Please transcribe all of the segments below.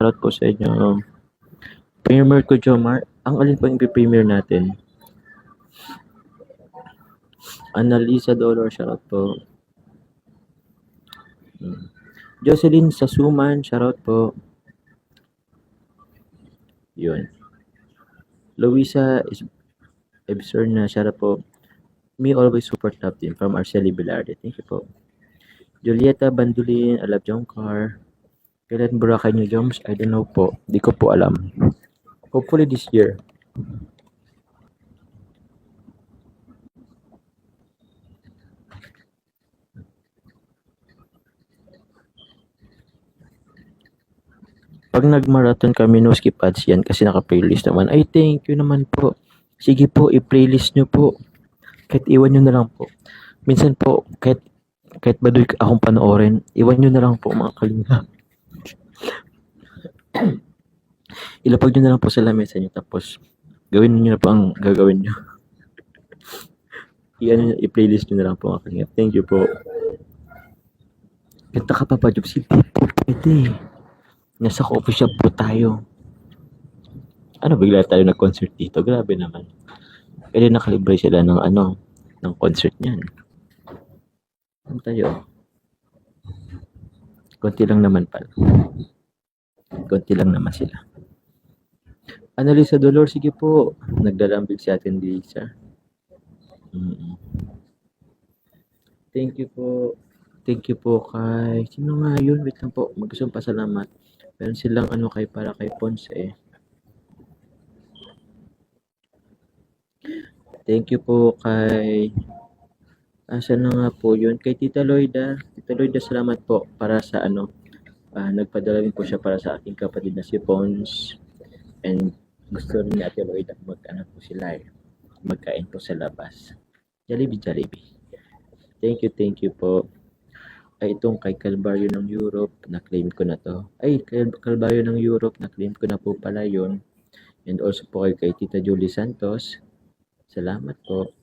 Shoutout po sa inyo. Premier ko, Jomar. Ang alin po yung premier natin? Annalisa Dolor, shoutout po. Jocelyn Sasuman, shoutout po. Yun. Luisa Ebserna, shoutout po. Me always support love team from Arceli Velarde. Thank you po. Julieta Bandulin, I love Jomcar. Kailan Boracay niyo, Joms? I don't know po. Di ko po alam. Hopefully this year. Pag nag-marathon kami, no skip ads yan kasi naka-playlist naman. Ay, thank you naman po. Sige po, i-playlist nyo po. Kahit iwan nyo na lang po. Minsan po, kahit baduy akong panoorin, iwan nyo na lang po mga kalinga. Ilapag nyo na lang po sa lamesa nyo tapos gawin nyo na po ang gagawin nyo. I-playlist nyo na lang po mga kalinga. Thank you po. Kanta ka pa pa, Jobs. Hindi po pwede. Nasa coffee shop po tayo. Ano, bigla tayo nag-concert dito? Grabe naman. Pwede nakalibre sila ng ng concert niyan. Ano tayo? Konti lang naman pala. Konti lang naman sila. Annalisa Dolor, sige po. Naglalambig si atin Lisa. Thank you po. Thank you po kay... Sino nga yun? Wait lang po. Magusong pasalamat. Meron silang para kay Ponce. Thank you po kay... Asan na nga po yun? Kay Tita Loida. Tita Loida, salamat po para sa nagpadala rin po siya para sa aking kapatid na si Pons. And gusto rin ni Ate Loida po sila magkain po sa labas. Jollibee. Thank you po. Ay, itong kay Calvario ng Europe, na-claim ko na to. Ay, Calvario ng Europe, na-claim ko na po pala yun. And also po kay Tita Julie Santos. Salamat po.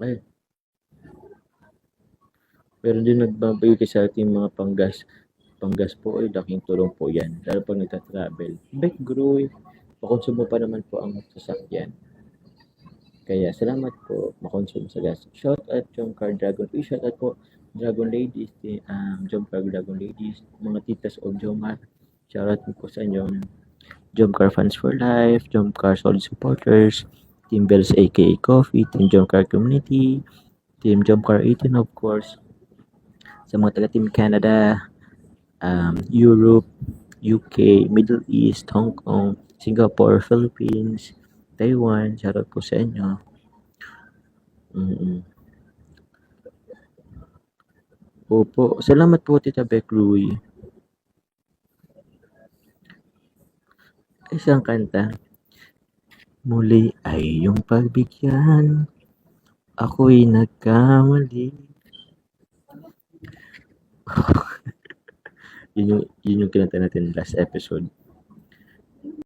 Ay. Meron din nagbabigay sa ating mga panggas. Panggas po ay laking tulong po yan. Lalo pag nagta-travel. Bike grow, makonsumo pa naman po ang sasakyan. Kaya salamat po, makonsumo sa gas. Shout out Jomcar Dragon. Shout out po Dragon Ladies, Jomcar Dragon Ladies, mga titas of Jomar. Shout out po sa inyo. Jomcar Fans for Life, Jomcar Solid Supporters, Team Bells aka Coffee, Team Jomcar Community, Team Jomcar 18 of course, sa mga taga Team Canada, Europe, UK, Middle East, Hong Kong, Singapore, Philippines, Taiwan, shoutout po sa inyo. Opo, salamat po Tita Beck Rui. Isang kanta. Muli ay iyong pagbigyan, ako'y nagkamali. yun yung kinanta natin last episode.